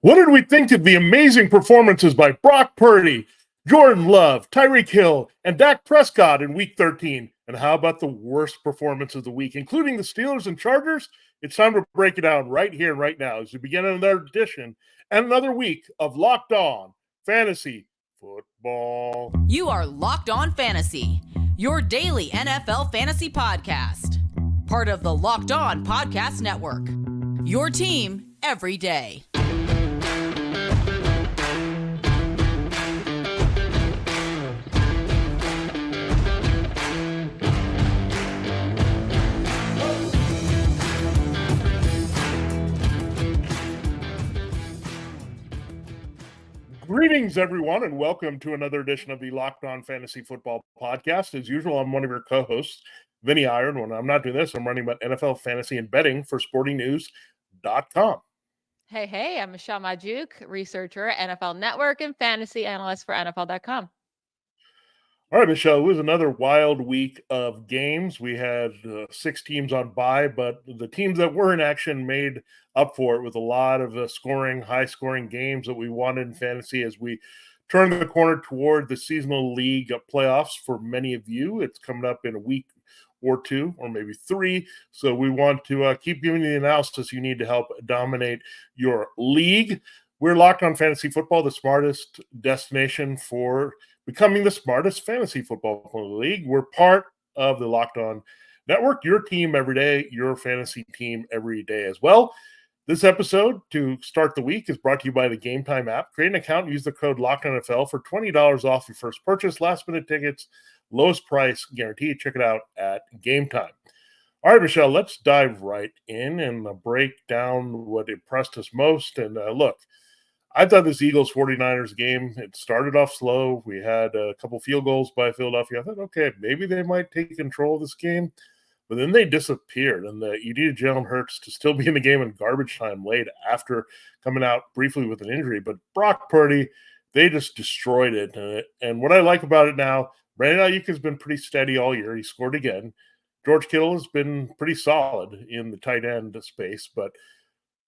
What did we think of the amazing performances by Brock Purdy, Jordan Love, Tyreek Hill, and Dak Prescott in Week 13? And how about the worst performance of the week, including the Steelers and Chargers? It's time to break it down right here and right now as we begin another edition and another week of Locked On Fantasy Football. You are Locked On Fantasy, your daily NFL fantasy podcast. Part of the Locked On Podcast Network, your team every day. Greetings, everyone, and welcome to another edition of the Locked On Fantasy Football Podcast. As usual, I'm one of your co-hosts, Vinnie Iyer, and when I'm not doing this, I'm running about NFL fantasy and betting for sportingnews.com. Hey, I'm Michelle Magdziuk, researcher, NFL Network, and fantasy analyst for NFL.com. All right, Michelle, it was another wild week of games. We had 6 teams on bye, but the teams that were in action made up for it with a lot of high-scoring games that we wanted in fantasy as we turn the corner toward the seasonal league playoffs for many of you. It's coming up in a week or 2 or maybe 3, so we want to keep giving you the analysis you need to help dominate your league. We're Locked On Fantasy Football, the smartest destination for becoming the smartest fantasy football league. We're part of the Locked On Network, your team every day, your fantasy team every day as well. This episode, to start the week, is brought to you by the Game Time app. Create an account and use the code LOCKEDONFL for $20 off your first purchase. Last-minute tickets, lowest price guaranteed. Check it out at Game Time. All right, Michelle, let's dive right in and break down what impressed us most. And look, I thought this Eagles-49ers game, it started off slow. We had a couple field goals by Philadelphia. I thought, okay, maybe they might take control of this game. But then they disappeared, and you needed Jalen Hurts to still be in the game in garbage time late after coming out briefly with an injury. But Brock Purdy, they just destroyed it. And what I like about it now, Brandon Ayuk has been pretty steady all year. He scored again. George Kittle has been pretty solid in the tight end space, but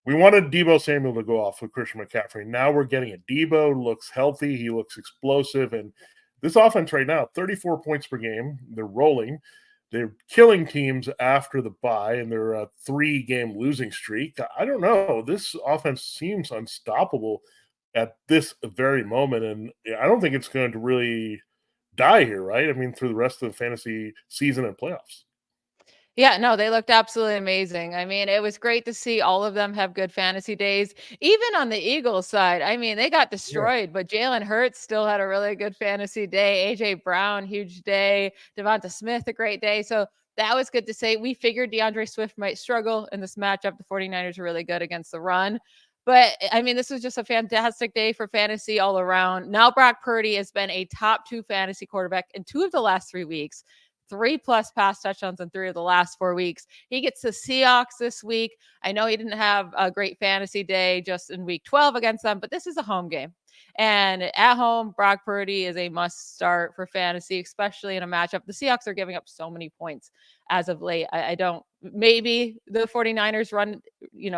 we wanted Deebo Samuel to go off with Christian McCaffrey. Now we're getting it. Deebo looks healthy. He looks explosive. And this offense right now, 34 points per game. They're rolling. They're killing teams after the bye, and they're a 3-game losing streak. I don't know. This offense seems unstoppable at this very moment, and I don't think it's going to really die here, right? I mean, through the rest of the fantasy season and playoffs. Yeah, no, they looked absolutely amazing. I mean, it was great to see all of them have good fantasy days. Even on the Eagles side, I mean, they got destroyed, but Jalen Hurts still had a really good fantasy day. A.J. Brown, huge day. Devonta Smith, a great day. So that was good to say. We figured DeAndre Swift might struggle in this matchup. The 49ers are really good against the run. But, I mean, this was just a fantastic day for fantasy all around. Now Brock Purdy has been a top 2 fantasy quarterback in 2 of the last 3 weeks. 3+ pass touchdowns in 3 of the last 4 weeks. He gets the Seahawks this week. I know he didn't have a great fantasy day just in week 12 against them, but this is a home game. And at home, Brock Purdy is a must start for fantasy, especially in a matchup. The Seahawks are giving up so many points as of late. I don't, maybe the 49ers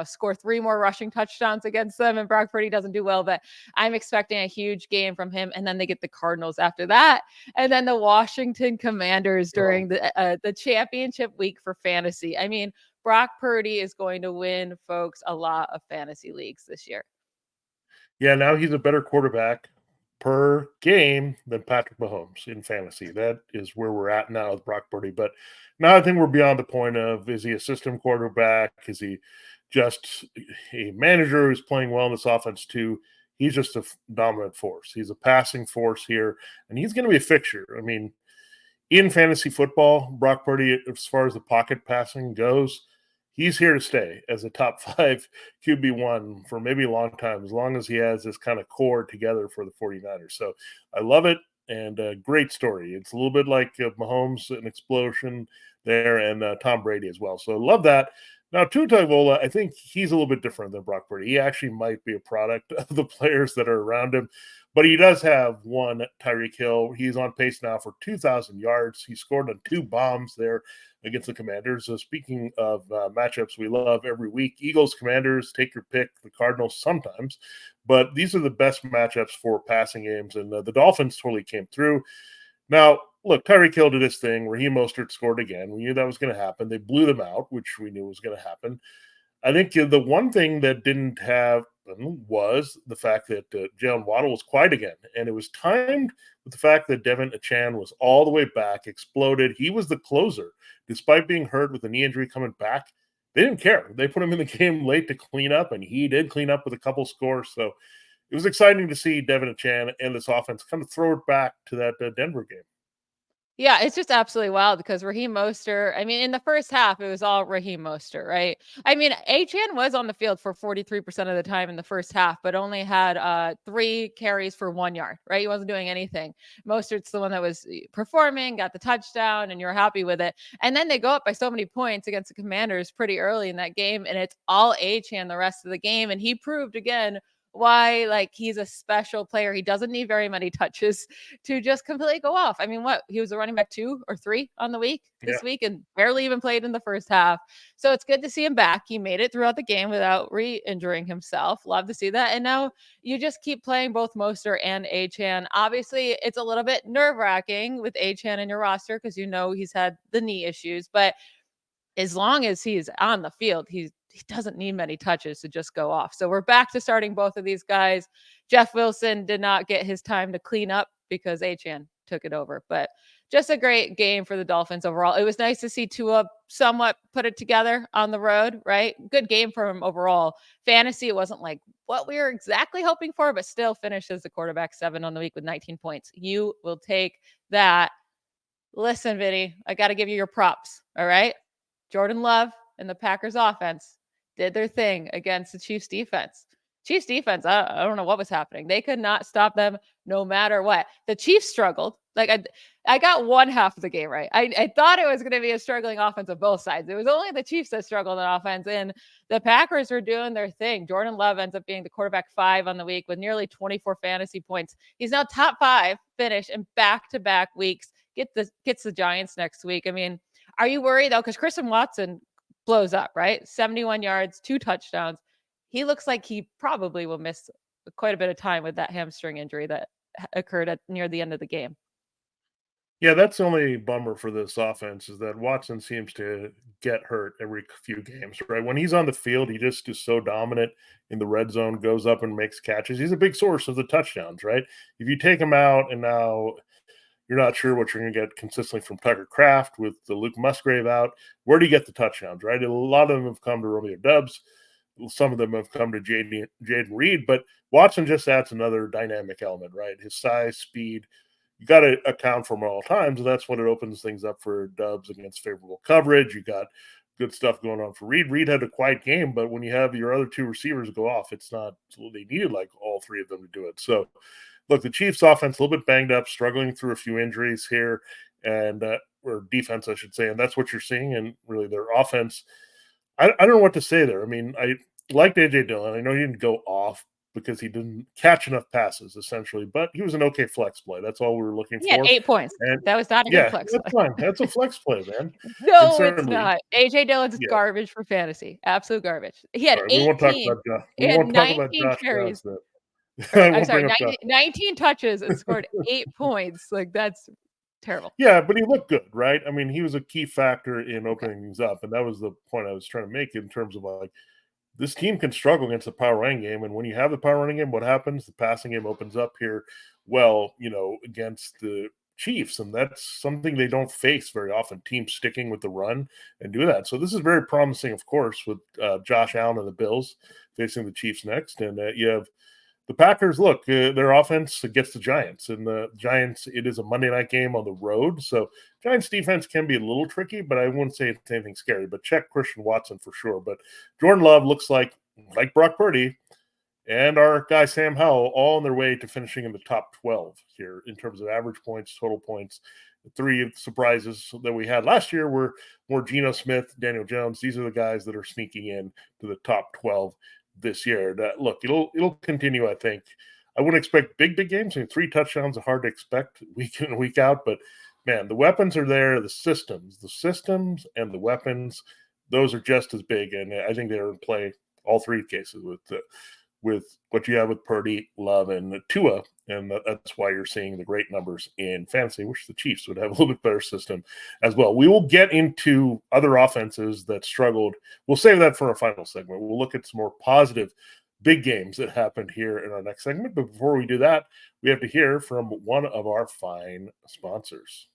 score 3 more rushing touchdowns against them and Brock Purdy doesn't do well, but I'm expecting a huge game from him. And then they get the Cardinals after that. And then the Washington Commanders during the championship week for fantasy. I mean, Brock Purdy is going to win, folks, a lot of fantasy leagues this year. Yeah, now he's a better quarterback per game than Patrick Mahomes in fantasy. That is where we're at now with Brock Purdy. But now I think we're beyond the point of, is he a system quarterback? Is he just a manager who's playing well in this offense too? He's just a dominant force. He's a passing force here, and he's going to be a fixture. I mean, in fantasy football, Brock Purdy, as far as the pocket passing goes, he's here to stay as a top 5 QB1 for maybe a long time, as long as he has this kind of core together for the 49ers. So I love it, and a great story. It's a little bit like Mahomes, an explosion there, and Tom Brady as well. So I love that. Now, Tua Tagovailoa, I think he's a little bit different than Brock Purdy. He actually might be a product of the players that are around him. But he does have one Tyreek Hill. He's on pace now for 2,000 yards. He scored on 2 bombs there against the Commanders. So speaking of matchups we love every week, Eagles, Commanders, take your pick. The Cardinals sometimes. But these are the best matchups for passing games. And the Dolphins totally came through. Now, look, Tyreek Hill did his thing. Raheem Mostert scored again. We knew that was going to happen. They blew them out, which we knew was going to happen. I think the one thing that didn't have was the fact that Jalen Waddle was quiet again. And it was timed with the fact that Devin Achan was all the way back, exploded. He was the closer. Despite being hurt with a knee injury coming back, they didn't care. They put him in the game late to clean up, and he did clean up with a couple scores. So it was exciting to see Devin Achan and this offense kind of throw it back to that Denver game. Yeah, it's just absolutely wild because Raheem Mostert, I mean, in the first half, it was all Raheem Mostert, right? I mean, Achan was on the field for 43% of the time in the first half, but only had 3 carries for 1 yard, right? He wasn't doing anything. Mostert's the one that was performing, got the touchdown, and you're happy with it. And then they go up by so many points against the Commanders pretty early in that game, and it's all Achan the rest of the game. And he proved again why like he's a special player. He doesn't need very many touches to just completely go off. I mean, what he was a running back 2 or 3 on the week Yeah. this week and barely even played in the first half. So it's good to see him back. He made it throughout the game without re-injuring himself. Love to see that. And now you just keep playing both Mostert and Achan. Obviously, it's a little bit nerve-wracking with Achan in your roster because you know he's had the knee issues, but as long as he's on the field, he doesn't need many touches to just go off. So we're back to starting both of these guys. Jeff Wilson did not get his time to clean up because Achan took it over, but just a great game for the Dolphins overall. It was nice to see Tua somewhat put it together on the road, right? Good game for him overall. Fantasy, it wasn't like what we were exactly hoping for, but still finished as the quarterback 7 on the week with 19 points. You will take that. Listen, Vinny, I got to give you your props. All right. Jordan Love and the Packers offense did their thing against the Chiefs defense. Chiefs defense, I don't know what was happening. They could not stop them no matter what. The Chiefs struggled. Like I got one half of the game right. I thought it was going to be a struggling offense on both sides. It was only the Chiefs that struggled on offense, and the Packers were doing their thing. Jordan Love ends up being the quarterback 5 on the week with nearly 24 fantasy points. He's now top 5 finish in back-to-back weeks. Gets the Giants next week. I mean, are you worried though? Because Christian Watson blows up, right? 71 yards, 2 touchdowns. He looks like he probably will miss quite a bit of time with that hamstring injury that occurred near the end of the game. Yeah, that's the only bummer for this offense is that Watson seems to get hurt every few games, right? When he's on the field, he just is so dominant in the red zone, goes up and makes catches. He's a big source of the touchdowns, right? If you take him out and now you're not sure what you're going to get consistently from Tucker Kraft with the Luke Musgrave out, where do you get the touchdowns, right? A lot of them have come to Romeo Doubs. Some of them have come to Jaden Reed, but Watson just adds another dynamic element, right? His size, speed, you got to account for him at all times, and that's when it opens things up for Doubs against favorable coverage. You got good stuff going on for Reed. Reed had a quiet game, but when you have your other 2 receivers go off, it's not they needed like all 3 of them to do it. So, look, the Chiefs' offense a little bit banged up, struggling through a few injuries here, and or defense, I should say, and that's what you're seeing. And really, their offense, I don't know what to say there. I mean, I liked AJ Dillon. I know he didn't go off because he didn't catch enough passes, essentially, but he was an okay flex play. That's all we were looking He had for. 8 points. And that was not a good flex that's play. fine. That's a flex play, man. No, it's not. AJ Dillon's yeah. garbage for fantasy. Absolute garbage. He had Right, 18. we won't talk about Josh. We won't talk about Josh carries. Johnson. I'm sorry, 19 touches and scored 8 points. Like, that's terrible. Yeah, but he looked good, right? I mean, he was a key factor in opening things up, and that was the point I was trying to make in terms of like this team can struggle against the power running game, and when you have the power running game, what happens? The passing game opens up here. Well, against the Chiefs, and that's something they don't face very often. Teams sticking with the run and do that. So this is very promising, of course, with Josh Allen and the Bills facing the Chiefs next, and you have. The Packers, look, their offense gets the Giants, and the Giants, it is a Monday night game on the road. So Giants defense can be a little tricky, but I wouldn't say it's anything scary. But check Christian Watson for sure. But Jordan Love looks like Brock Purdy and our guy Sam Howell all on their way to finishing in the top 12 here in terms of average points, total points. The 3 surprises that we had last year were more Geno Smith, Daniel Jones. These are the guys that are sneaking in to the top 12 this year. Look, it'll continue, I think. I wouldn't expect big games. I mean, 3 touchdowns are hard to expect week in and week out, but man, the weapons are there. The systems and the weapons, those are just as big. And I think they're in play all 3 cases with what you have with Purdy, Love, and Tua. And that's why you're seeing the great numbers in fantasy. I wish the Chiefs would have a little bit better system as well. We will get into other offenses that struggled. We'll save that for our final segment. We'll look at some more positive big games that happened here in our next segment. But before we do that, we have to hear from one of our fine sponsors.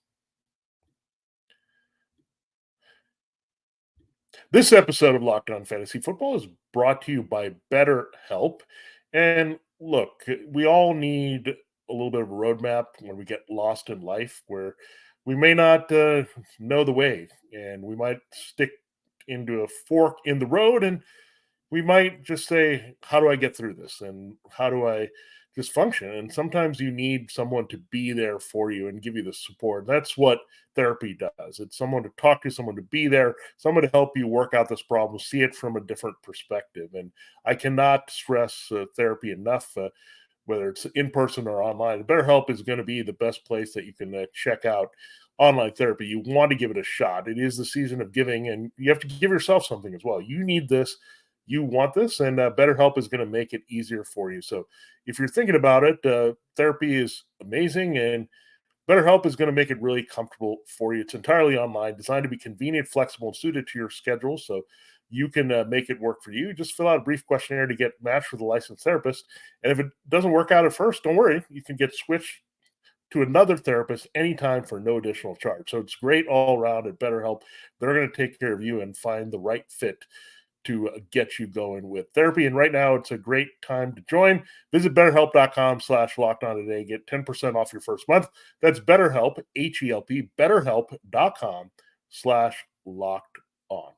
This episode of Locked On Fantasy Football is brought to you by BetterHelp. And look, we all need a little bit of a roadmap when we get lost in life where we may not know the way and we might stick into a fork in the road and we might just say, how do I get through this? And how do I just function? And sometimes you need someone to be there for you and give you the support. That's what therapy does. It's someone to talk to, someone to be there, someone to help you work out this problem, see it from a different perspective. And I cannot stress therapy enough, whether it's in person or online. BetterHelp is going to be the best place that you can check out online therapy. You want to give it a shot. It is the season of giving, and you have to give yourself something as well. You need this. You want this, and BetterHelp is going to make it easier for you. So if you're thinking about it, therapy is amazing, and BetterHelp is going to make it really comfortable for you. It's entirely online, designed to be convenient, flexible, and suited to your schedule, so you can make it work for you. Just fill out a brief questionnaire to get matched with a licensed therapist, and if it doesn't work out at first, don't worry. You can get switched to another therapist anytime for no additional charge. So it's great all around at BetterHelp. They're going to take care of you and find the right fit to get you going with therapy. And right now, it's a great time to join. Visit betterhelp.com/lockedon today. Get 10% off your first month. That's BetterHelp, H-E-L-P, betterhelp.com/lockedon.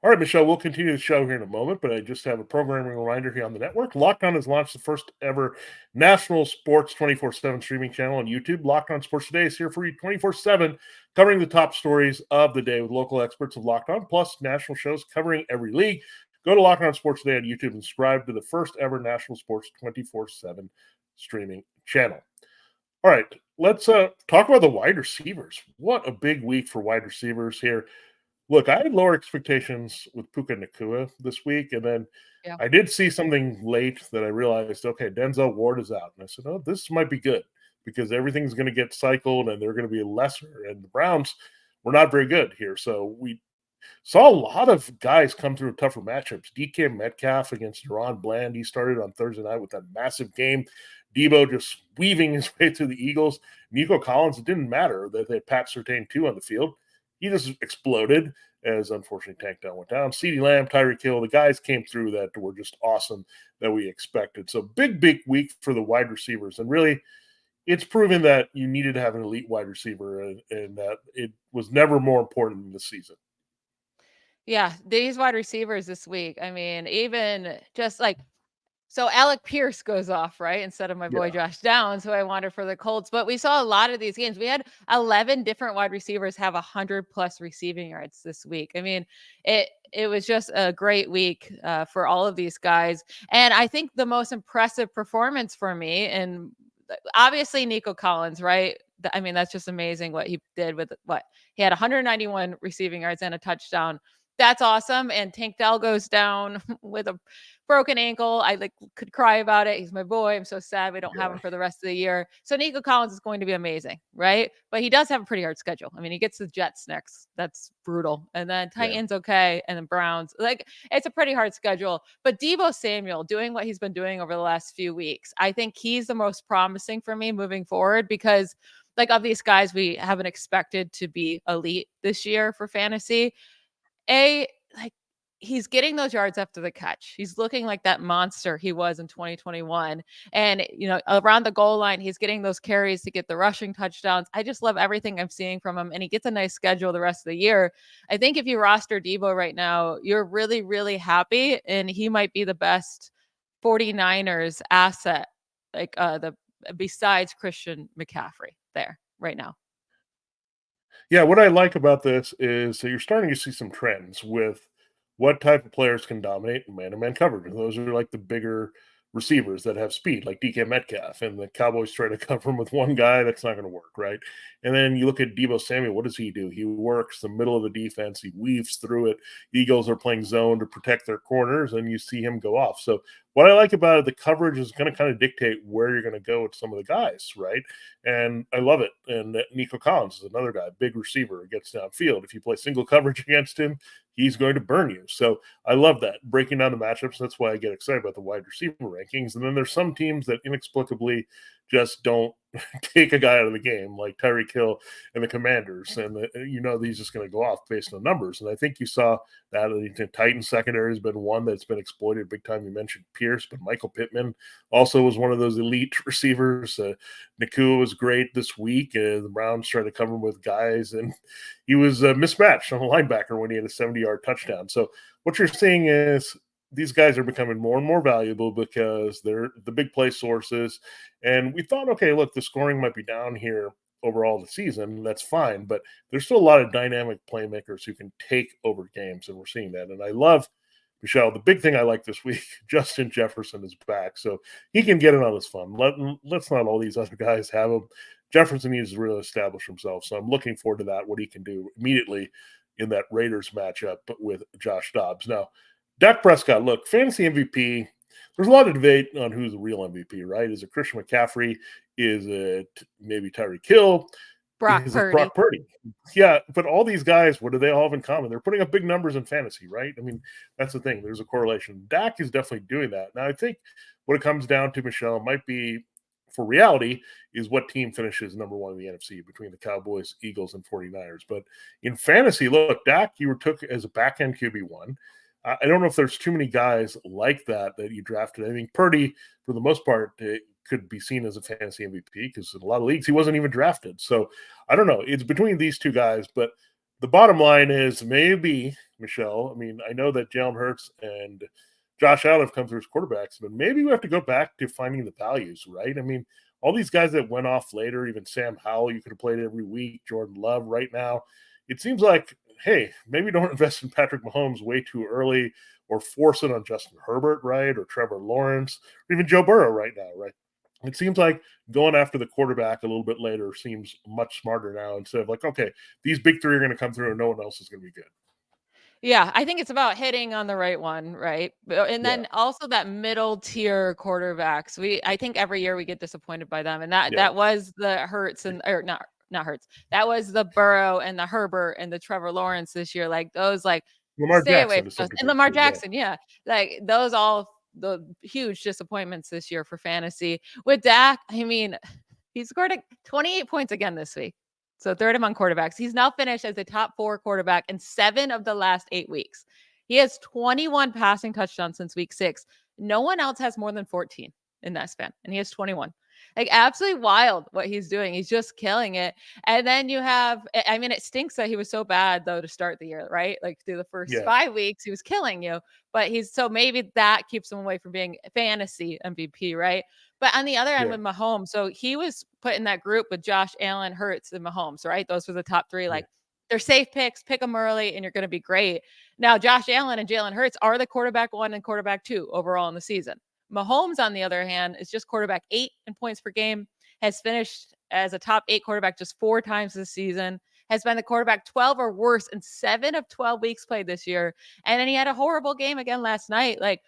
All right, Michelle, we'll continue the show here in a moment, but I just have a programming reminder here on the network. Locked On has launched the first ever national sports 24/7 streaming channel on YouTube. Locked On Sports Today is here for you 24/7, covering the top stories of the day with local experts of Locked On, plus national shows covering every league. Go to Locked On Sports Today on YouTube and subscribe to the first ever national sports 24/7 streaming channel. All right, let's talk about the wide receivers. What a big week for wide receivers here. Look, I had lower expectations with Puka Nacua this week, and then Yeah. I did see something late that I realized, okay, Denzel Ward is out. And I said, oh, this might be good because everything's going to get cycled and they're going to be lesser. And the Browns were not very good here. So we saw a lot of guys come through tougher matchups. DK Metcalf against Deron Bland. He started on Thursday night with that massive game. Debo just weaving his way through the Eagles. Nico Collins, it didn't matter that they had Pat Surtain 2 on the field. He just exploded as unfortunately Tank Down went down. CeeDee Lamb, Tyreek Hill, the guys came through that were just awesome that we expected. So big week for the wide receivers. And really, it's proven that you needed to have an elite wide receiver and that it was never more important in the season. Yeah, these wide receivers this week. I mean, even just like so Alec Pierce goes off, right? Instead of my boy Yeah. Josh Downs, who I wanted for the Colts. But we saw a lot of these games. We had 11 different wide receivers have 100 plus receiving yards this week. I mean, it was just a great week for all of these guys. And I think the most impressive performance for me, and obviously Nico Collins, right? I mean, that's just amazing what he did with what he had 191 receiving yards and a touchdown. That's awesome. And Tank Dell goes down with a broken ankle. I could cry about it. He's my boy. I'm so sad we don't have him for the rest of the year. So Nico Collins is going to be amazing, right? But he does have a pretty hard schedule. I mean, he gets the Jets next. That's brutal. And then Titans, okay. And then Browns. It's a pretty hard schedule. But Deebo Samuel doing what he's been doing over the last few weeks, I think he's the most promising for me moving forward because of these guys we haven't expected to be elite this year for fantasy. He's getting those yards after the catch. He's looking like that monster he was in 2021. And, around the goal line, he's getting those carries to get the rushing touchdowns. I just love everything I'm seeing from him. And he gets a nice schedule the rest of the year. I think if you roster Debo right now, you're really, really happy. And he might be the best 49ers asset, besides Christian McCaffrey there right now. Yeah, what I like about this is that you're starting to see some trends with what type of players can dominate man-to-man coverage. And those are like the bigger receivers that have speed, like DK Metcalf, and the Cowboys try to cover him with one guy. That's not going to work, right? And then you look at Deebo Samuel. What does he do? He works the middle of the defense. He weaves through it. Eagles are playing zone to protect their corners, and you see him go off. So what I like about it, the coverage is going to kind of dictate where you're going to go with some of the guys, right? And I love it. And Nico Collins is another guy, big receiver, gets downfield. If you play single coverage against him, he's going to burn you. So I love that, breaking down the matchups. That's why I get excited about the wide receiver rankings. And then there's some teams that inexplicably just don't take a guy out of the game, like Tyreek Hill and the Commanders. And, he's just going to go off based on numbers. And I think you saw that the Titans secondary has been one that's been exploited big time. You mentioned Pierce, but Michael Pittman also was one of those elite receivers. Nakua was great this week. The Browns tried to cover him with guys, and he was mismatched on a linebacker when he had a 70-yard touchdown. So what you're seeing is these guys are becoming more and more valuable because they're the big play sources. And we thought, okay, look, the scoring might be down here overall the season. That's fine. But there's still a lot of dynamic playmakers who can take over games. And we're seeing that. And I love, Michelle, the big thing I like this week, Justin Jefferson is back. So he can get in on his fun. Let's not all these other guys have him. Jefferson needs to really establish himself. So I'm looking forward to that, what he can do immediately in that Raiders matchup with Josh Dobbs. Now, Dak Prescott, look, fantasy MVP, there's a lot of debate on who's the real MVP, right? Is it Christian McCaffrey? Is it maybe Tyreek Hill? Is it Brock Purdy? Yeah, but all these guys, what do they all have in common? They're putting up big numbers in fantasy, right? I mean, that's the thing. There's a correlation. Dak is definitely doing that. Now, I think what it comes down to, Michelle, might be for reality is what team finishes number one in the NFC between the Cowboys, Eagles, and 49ers. But in fantasy, look, Dak, you were took as a back-end QB1. I don't know if there's too many guys like that you drafted. I think Purdy, for the most part, could be seen as a fantasy MVP because in a lot of leagues he wasn't even drafted. So I don't know. It's between these two guys, but the bottom line is maybe, Michelle, I mean, I know that Jalen Hurts and Josh Allen have come through as quarterbacks, but maybe we have to go back to finding the values, right? I mean, all these guys that went off later, even Sam Howell, you could have played every week, Jordan Love right now. It seems like, hey, maybe don't invest in Patrick Mahomes way too early or force it on Justin Herbert, right? Or Trevor Lawrence, or even Joe Burrow right now, right? It seems like going after the quarterback a little bit later seems much smarter now instead of like, okay, these big three are going to come through and no one else is going to be good. Yeah, I think it's about hitting on the right one, right? And Yeah. then also that middle tier quarterbacks. I think every year we get disappointed by them, and that Yeah. that was the Hurts or not Hurts. That was the Burrow and the Herbert and the Trevor Lawrence this year. Like those, like Lamar stay away Jackson from to some those. And degree Lamar too. Yeah. Jackson, yeah, like those all the huge disappointments this year for fantasy. With Dak, I mean, he scored 28 points again this week. So third among quarterbacks. He's now finished as a top 4 quarterback in 7 of the last 8 weeks. He has 21 passing touchdowns since week 6. No one else has more than 14 in that span, and he has 21. Like absolutely wild what he's doing. He's just killing it. And then you have, I mean, it stinks that he was so bad though to start the year, right? Like through the first Yeah. 5 weeks, he was killing you. But so maybe that keeps him away from being fantasy MVP, right? But on the other end Yeah. with Mahomes, so he was put in that group with Josh Allen, Hurts, and Mahomes, right? Those were the top 3. Yeah. Like they're safe picks, pick them early, and you're going to be great. Now, Josh Allen and Jalen Hurts are the quarterback 1 and quarterback 2 overall in the season. Mahomes, on the other hand, is just quarterback 8 in points per game, has finished as a top 8 quarterback just 4 times this season, has been the quarterback 12 or worse in 7 of 12 weeks played this year. And then he had a horrible game again last night. Like,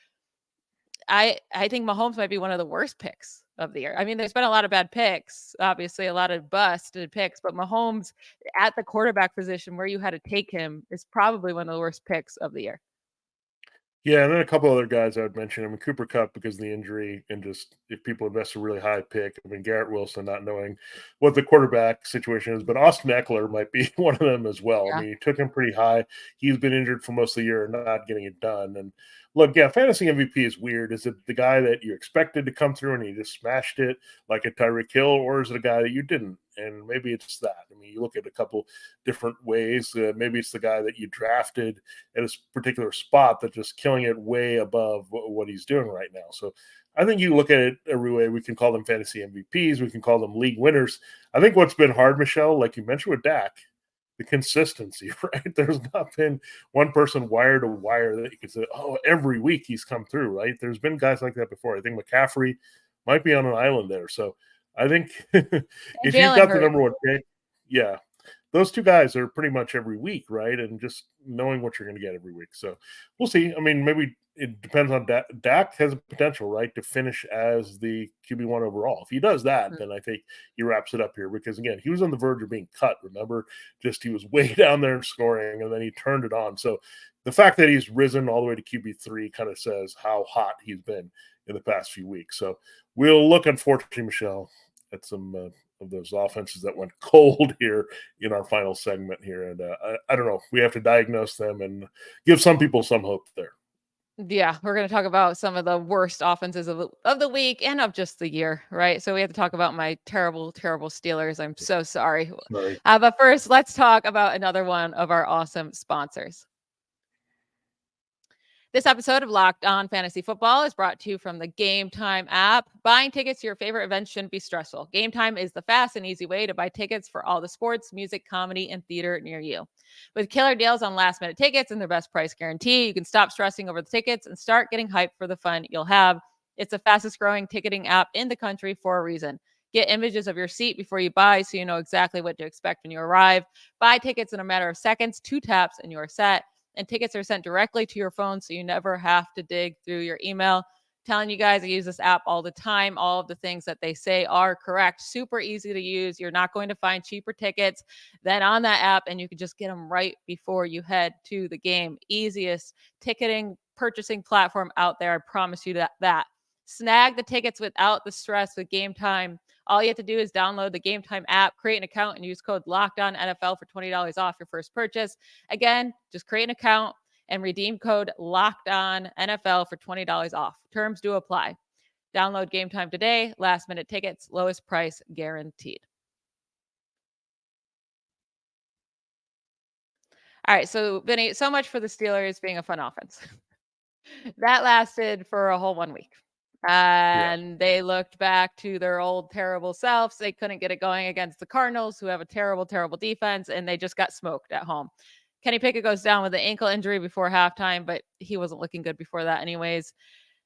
I think Mahomes might be one of the worst picks of the year. I mean, there's been a lot of bad picks, obviously a lot of busted picks, but Mahomes at the quarterback position where you had to take him is probably one of the worst picks of the year. Yeah, and then a couple other guys I would mention. I mean, Cooper Kupp because of the injury, and just if people invest a really high pick. I mean, Garrett Wilson not knowing what the quarterback situation is, but Austin Eckler might be one of them as well. I Yeah. mean, he took him pretty high. He's been injured for most of the year and not getting it done. And look, yeah, fantasy MVP is weird. Is it the guy that you expected to come through and he just smashed it like a Tyreek Hill, or is it a guy that you didn't? And maybe it's that. I mean, you look at a couple different ways. Maybe it's the guy that you drafted at a particular spot that's just killing it way above what he's doing right now. So I think you look at it every way. We can call them fantasy MVPs. We can call them league winners. I think what's been hard, Michelle, like you mentioned with Dak, the consistency, right? There's not been one person wire to wire that you can say, oh, every week he's come through, right? There's been guys like that before. I think McCaffrey might be on an island there. So I think And if you've Jalen got the hurt. number one pick, yeah, those two guys are pretty much every week, right? And just knowing what you're going to get every week. So we'll see. I mean, maybe it depends on Dak. Dak has a potential, right, to finish as the QB1 overall. If he does that, then I think he wraps it up here because, again, he was on the verge of being cut. Remember, just he was way down there in scoring, and then he turned it on. So the fact that he's risen all the way to QB3 kind of says how hot he's been in the past few weeks. So we'll look, unfortunately, Michelle, at some of those offenses that went cold here in our final segment here. And I don't know. We have to diagnose them and give some people some hope there. Yeah, we're going to talk about some of the worst offenses of the week and of just the year, right? So we have to talk about my terrible, terrible Steelers. I'm so sorry. Sorry. But first, let's talk about another one of our awesome sponsors. This episode of Locked On Fantasy Football is brought to you from the Game Time app. Buying tickets to your favorite events shouldn't be stressful. Game Time is the fast and easy way to buy tickets for all the sports, music, comedy, and theater near you. With killer deals on last-minute tickets and their best price guarantee, you can stop stressing over the tickets and start getting hyped for the fun you'll have. It's the fastest-growing ticketing app in the country for a reason. Get images of your seat before you buy so you know exactly what to expect when you arrive. Buy tickets in a matter of seconds, 2 taps, and you're set. And tickets are sent directly to your phone, so you never have to dig through your email. Telling you guys, I use this app all the time. All of the things that they say are correct. Super easy to use. You're not going to find cheaper tickets than on that app, and you can just get them right before you head to the game. Easiest ticketing purchasing platform out there. I promise you that. Snag the tickets without the stress with Game Time. All you have to do is download the Game Time app, create an account, and use code LOCKEDONNFL for $20 off your first purchase. Again, just create an account and redeem code LOCKEDONNFL for $20 off. Terms do apply. Download Game Time today. Last minute tickets, lowest price guaranteed. All right, so Vinny, so much for the Steelers being a fun offense. That lasted for a whole 1 week. And they looked back to their old terrible selves. They couldn't get it going against the Cardinals, who have a terrible, terrible defense, and they just got smoked at home. Kenny Pickett goes down with an ankle injury before halftime, but he wasn't looking good before that anyways.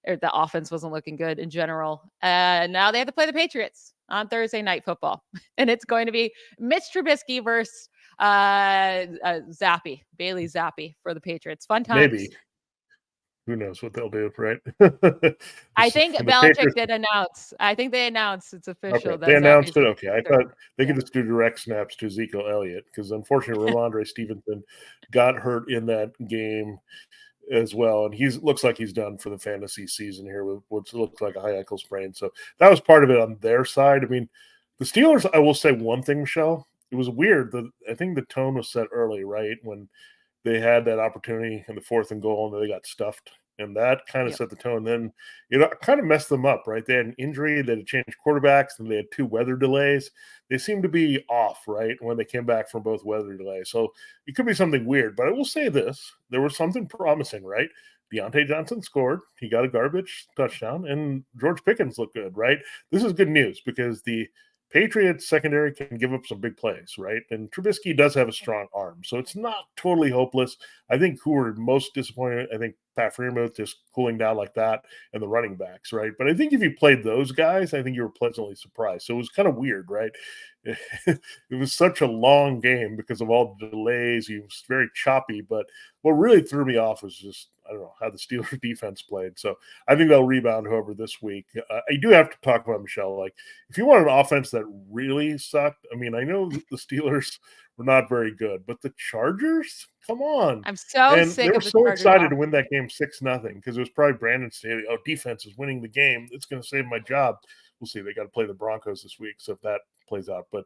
Or the offense wasn't looking good in general. Now they have to play the Patriots on Thursday Night Football. And it's going to be Mitch Trubisky versus Zappy, Bailey Zappy for the Patriots. Fun times. Maybe. Who knows what they'll do, right? I think Belichick did announce. I think they announced it's official. Okay. They announced it. Okay. I thought they could Yeah. just do direct snaps to Ezekiel Elliott because unfortunately Rhamondre Stevenson got hurt in that game as well. And looks like he's done for the fantasy season here with what looks like a high ankle sprain. So that was part of it on their side. I mean, the Steelers, I will say one thing, Michelle. It was weird. I think the tone was set early, right? When they had that opportunity in the 4th and goal and they got stuffed. And that kind of set the tone. Then it kind of messed them up, right? They had an injury, they had to change quarterbacks, and they had 2 weather delays. They seemed to be off, right, when they came back from both weather delays. So it could be something weird. But I will say this. There was something promising, right? Deontay Johnson scored. He got a garbage touchdown. And George Pickens looked good, right? This is good news because the Patriots secondary can give up some big plays, right? And Trubisky does have a strong arm, so it's not totally hopeless. I think who were most disappointed, I think Pat Freiermuth just cooling down like that and the running backs, right? But I think if you played those guys, I think you were pleasantly surprised. So it was kind of weird, right? It was such a long game because of all the delays. He was very choppy, but what really threw me off was just, I don't know, how the Steelers defense played. So I think they'll rebound, however, this week. I do have to talk about Michelle. Like, if you want an offense that really sucked, I mean, I know the Steelers were not very good, but the Chargers, come on. I'm so And sick they were of the so Chargers excited to offense. win that game 6-0 because it was probably Brandon Staley. Oh, defense is winning the game. It's going to save my job. We'll see. They got to play the Broncos this week, so if that plays out. But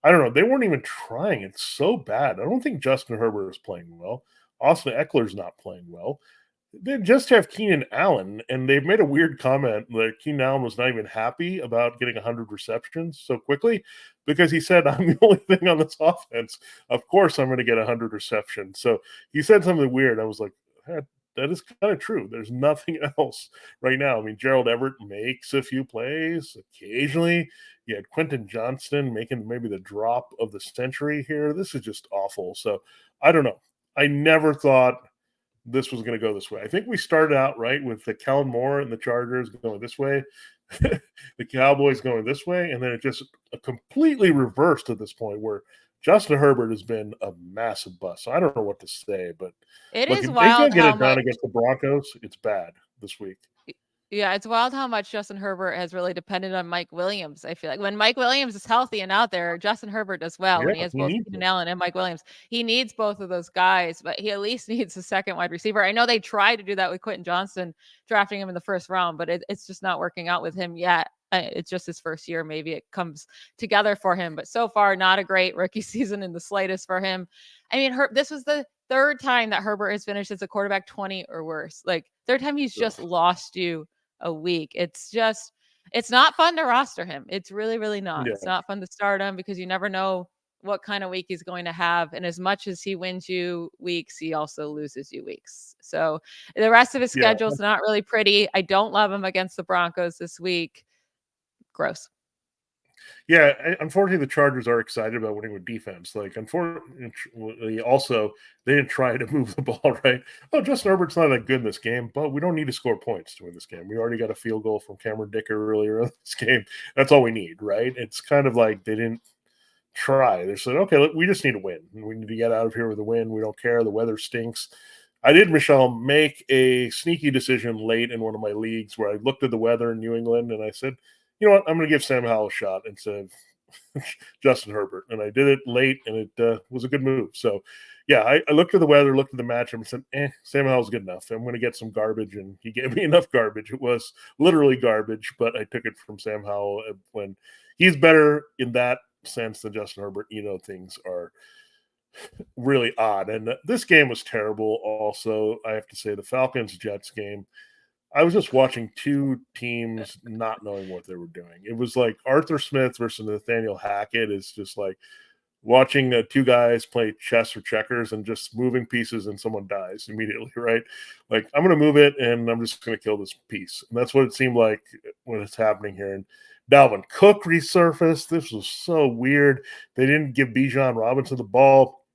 I don't know. They weren't even trying. It's so bad. I don't think Justin Herbert is playing well. Austin Eckler's not playing well. They just have Keenan Allen, and they've made a weird comment that Keenan Allen was not even happy about getting 100 receptions so quickly because he said, I'm the only thing on this offense. Of course I'm going to get 100 receptions. So he said something weird. I was like, that is kind of true. There's nothing else right now. I mean, Gerald Everett makes a few plays occasionally. You had Quentin Johnston making maybe the drop of the century here. This is just awful. So I don't know. I never thought this was going to go this way. I think we started out right with the Kellen Moore and the Chargers going this way, the Cowboys going this way, and then it just completely reversed to this point where Justin Herbert has been a massive bust. So I don't know what to say, but It look, is if they wild can't get how it done much. against the Broncos, it's bad this week. Yeah, it's wild how much Justin Herbert has really depended on Mike Williams. I feel like when Mike Williams is healthy and out there, Justin Herbert does well Yeah, when he has he both needs Keenan it. Allen and Mike Williams. He needs both of those guys, but he at least needs a second wide receiver. I know they tried to do that with Quentin Johnston, drafting him in the first round, but it's just not working out with him yet. It's just his first year. Maybe it comes together for him, but so far, not a great rookie season in the slightest for him. I mean, this was the third time that Herbert has finished as a quarterback 20 or worse. Like, third time he's just lost you a week. It's not fun to roster him. It's really, really not. Yeah, It's not fun to start him because you never know what kind of week he's going to have. And as much as he wins you weeks, he also loses you weeks. So the rest of his yeah. schedule is not really pretty. I don't love him against the Broncos this week. Gross. Yeah, unfortunately, the Chargers are excited about winning with defense. Like, unfortunately, also they didn't try to move the ball right. Oh, Justin Herbert's not that good in this game, but we don't need to score points to win this game. We already got a field goal from Cameron Dicker earlier in this game. That's all we need, right? It's kind of like they didn't try. They said, okay, look, we just need to win. We need to get out of here with a win. We don't care. The weather stinks. I did, Michelle, make a sneaky decision late in one of my leagues where I looked at the weather in New England and I said, you know what, I'm going to give Sam Howell a shot instead of Justin Herbert. And I did it late, and it was a good move. So, yeah, I looked at the weather, looked at the matchup, and said, Sam Howell's good enough. I'm going to get some garbage, and he gave me enough garbage. It was literally garbage, but I took it from Sam Howell when he's better in that sense than Justin Herbert. You know, things are really odd. And this game was terrible also. I have to say the Falcons-Jets game, I was just watching two teams not knowing what they were doing. It was like Arthur Smith versus Nathaniel Hackett is just like watching two guys play chess or checkers and just moving pieces and someone dies immediately, right? Like, I'm going to move it and I'm just going to kill this piece. And that's what it seemed like when it's happening here. And Dalvin Cook resurfaced. This was so weird. They didn't give Bijan Robinson the ball.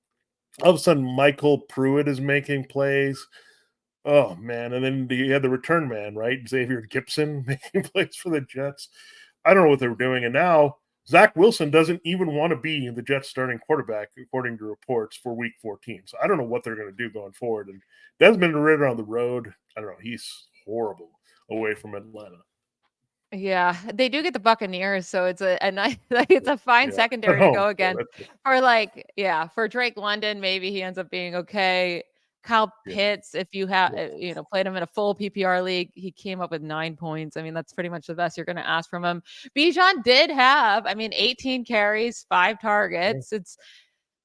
All of a sudden, Michael Pruitt is making plays. Oh, man. And then you had the return man, right? Xavier Gibson making plays for the Jets. I don't know what they were doing. And now Zach Wilson doesn't even want to be the Jets starting quarterback, according to reports, for week 14. So I don't know what they're going to do going forward. And Desmond Ridder on the road, I don't know. He's horrible away from Atlanta. Yeah, they do get the Buccaneers, so it's a nice, like, it's a fine Yeah. secondary to Oh, go yeah, against. For Drake London, maybe he ends up being okay. Kyle yeah. Pitts, if you have, played him in a full PPR league, he came up with 9 points. I mean, that's pretty much the best you're going to ask from him. Bijan did have, 18 carries, 5 targets.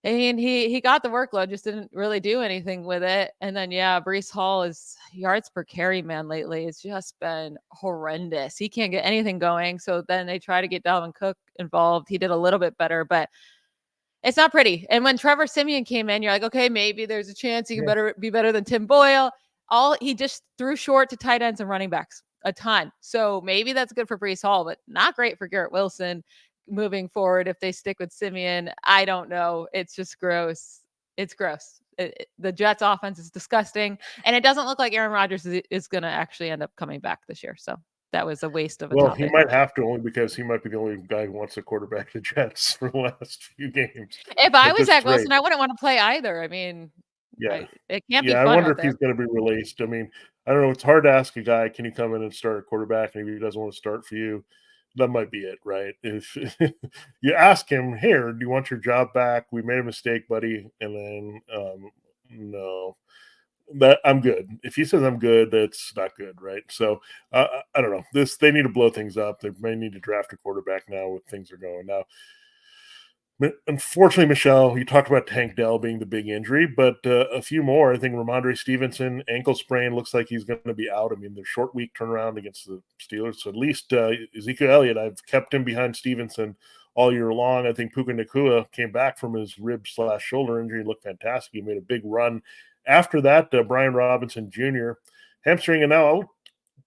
He got the workload, just didn't really do anything with it. And then, Breece Hall is yards per carry, man, lately. It's just been horrendous. He can't get anything going. So then they try to get Dalvin Cook involved. He did a little bit better, but it's not pretty. And when Trevor Siemian came in, you're like, okay, maybe there's a chance he can be better than Tim Boyle. He just threw short to tight ends and running backs a ton. So maybe that's good for Breece Hall, but not great for Garrett Wilson moving forward if they stick with Siemian. I don't know. It's just gross. It's gross. The Jets offense is disgusting, and it doesn't look like Aaron Rodgers is going to actually end up coming back this year. So that was a waste of a Well, he topic. might have to, only because he might be the only guy who wants to quarterback the Jets for the last few games. If I At was this Zach rate. Wilson, I wouldn't want to play either. I mean, Yeah. it can't be Yeah, I fun wonder out if he's there. going to be released. I mean, I don't know. It's hard to ask a guy, can you come in and start a quarterback? And if he doesn't want to start for you, that might be it, right? If you ask him, here, do you want your job back? We made a mistake, buddy. And then, no, that I'm good. If he says I'm good, that's not good, right? So I don't know. They need to blow things up. They may need to draft a quarterback now with things are going now. Unfortunately, Michelle, you talked about Tank Dell being the big injury, but a few more. I think Rhamondre Stevenson, ankle sprain, looks like he's going to be out. I mean, the short week turnaround against the Steelers. So at least Ezekiel Elliott, I've kept him behind Stevenson all year long. I think Puka Nacua came back from his rib/shoulder injury, looked fantastic. He made a big run after that, Brian Robinson Jr. hamstring, and now I'll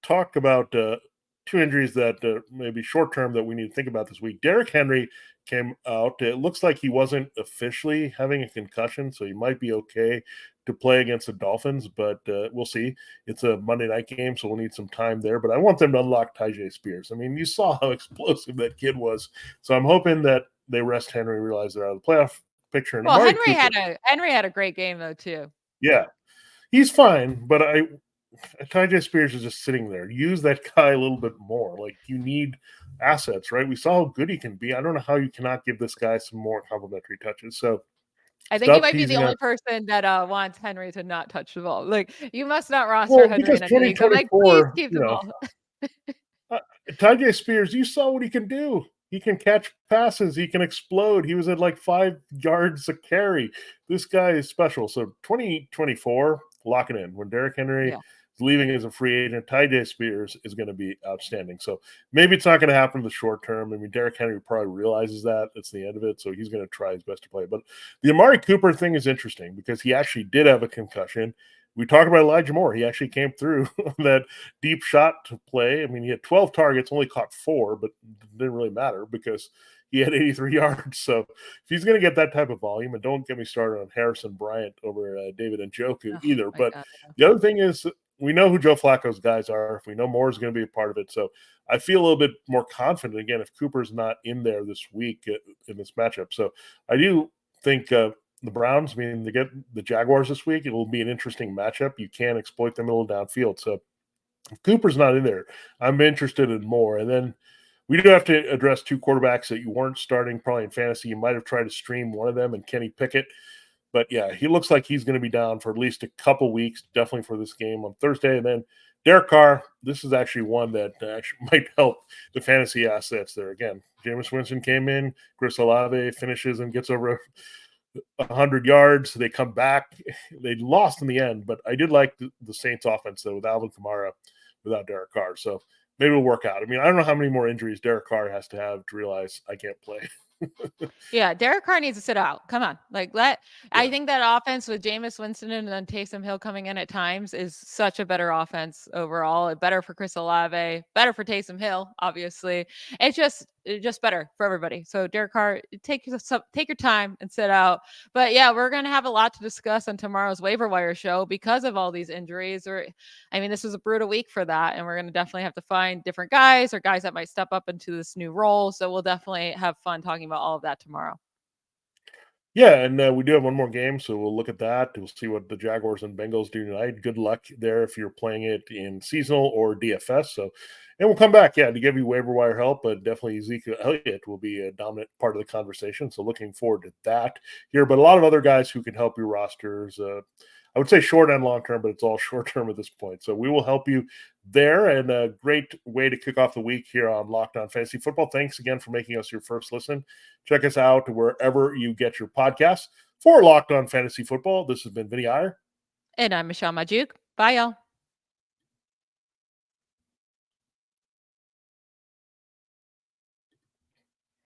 talk about two injuries that maybe short term that we need to think about this week. Derrick Henry came out. It looks like he wasn't officially having a concussion, so he might be okay to play against the Dolphins, but we'll see. It's a Monday night game, so we'll need some time there. But I want them to unlock Tyjae Spears. I mean, you saw how explosive that kid was. So I'm hoping that they rest Henry, realize they're out of the playoff picture. And Well, Amari Henry had a great game though too. Yeah, he's fine, but Tyjae Spears is just sitting there. Use that guy a little bit more. Like, you need assets, right? We saw how good he can be. I don't know how you cannot give this guy some more complimentary touches. So I think you might be the only person that wants Henry to not touch the ball. Like, you must not roster Henry in a league. I'm like, please keep the ball. Tyjae Spears, you saw what he can do. He can catch passes. He can explode. He was at like 5 yards a carry. This guy is special. So 2024, lock it in. When Derrick Henry is leaving as a free agent, Tyjae Spears is going to be outstanding. So maybe it's not going to happen in the short term. I mean, Derrick Henry probably realizes that. It's the end of it. So he's going to try his best to play. But the Amari Cooper thing is interesting because he actually did have a concussion. We talked about Elijah Moore. He actually came through that deep shot to play. I mean, he had 12 targets, only caught 4, but it didn't really matter because he had 83 yards. So if he's going to get that type of volume, and don't get me started on Harrison Bryant over David Njoku either. But the other thing is, we know who Joe Flacco's guys are. We know Moore is going to be a part of it. So I feel a little bit more confident, again, if Cooper's not in there this week in this matchup. So I do think the Browns, I mean, they get the Jaguars this week. It will be an interesting matchup. You can exploit them a little downfield. So if Cooper's not in there, I'm interested in more. And then we do have to address 2 quarterbacks that you weren't starting probably in fantasy. You might have tried to stream one of them, and Kenny Pickett. But, yeah, he looks like he's going to be down for at least a couple weeks, definitely for this game on Thursday. And then Derek Carr, this is actually one that actually might help the fantasy assets there. Again, Jameis Winston came in, Chris Olave finishes and gets over 100 yards. They come back. They lost in the end, but I did like the Saints offense, though, with Alvin Kamara without Derek Carr. So maybe it'll work out. I mean, I don't know how many more injuries Derek Carr has to have to realize I can't play. Yeah, Derek Carr needs to sit out. Come on. I think that offense with Jameis Winston and then Taysom Hill coming in at times is such a better offense overall. Better for Chris Olave, better for Taysom Hill, obviously. It's just better for everybody. So Derek Carr, take your time and sit out. But yeah, we're going to have a lot to discuss on tomorrow's waiver wire show because of all these injuries. This was a brutal week for that. And we're going to definitely have to find different guys or guys that might step up into this new role. So we'll definitely have fun talking about all of that tomorrow. Yeah, and we do have one more game, so we'll look at that. We'll see what the Jaguars and Bengals do tonight. Good luck there if you're playing it in seasonal or DFS. So, and we'll come back, to give you waiver wire help, but definitely Ezekiel Elliott will be a dominant part of the conversation. So looking forward to that here. But a lot of other guys who can help your rosters. I would say short and long term, but it's all short term at this point. So we will help you there, and a great way to kick off the week here on Locked On Fantasy Football. Thanks again for making us your first listen. Check us out wherever you get your podcasts. For Locked On Fantasy Football, this has been Vinnie Iyer. And I'm Michelle Magdziuk. Bye, y'all.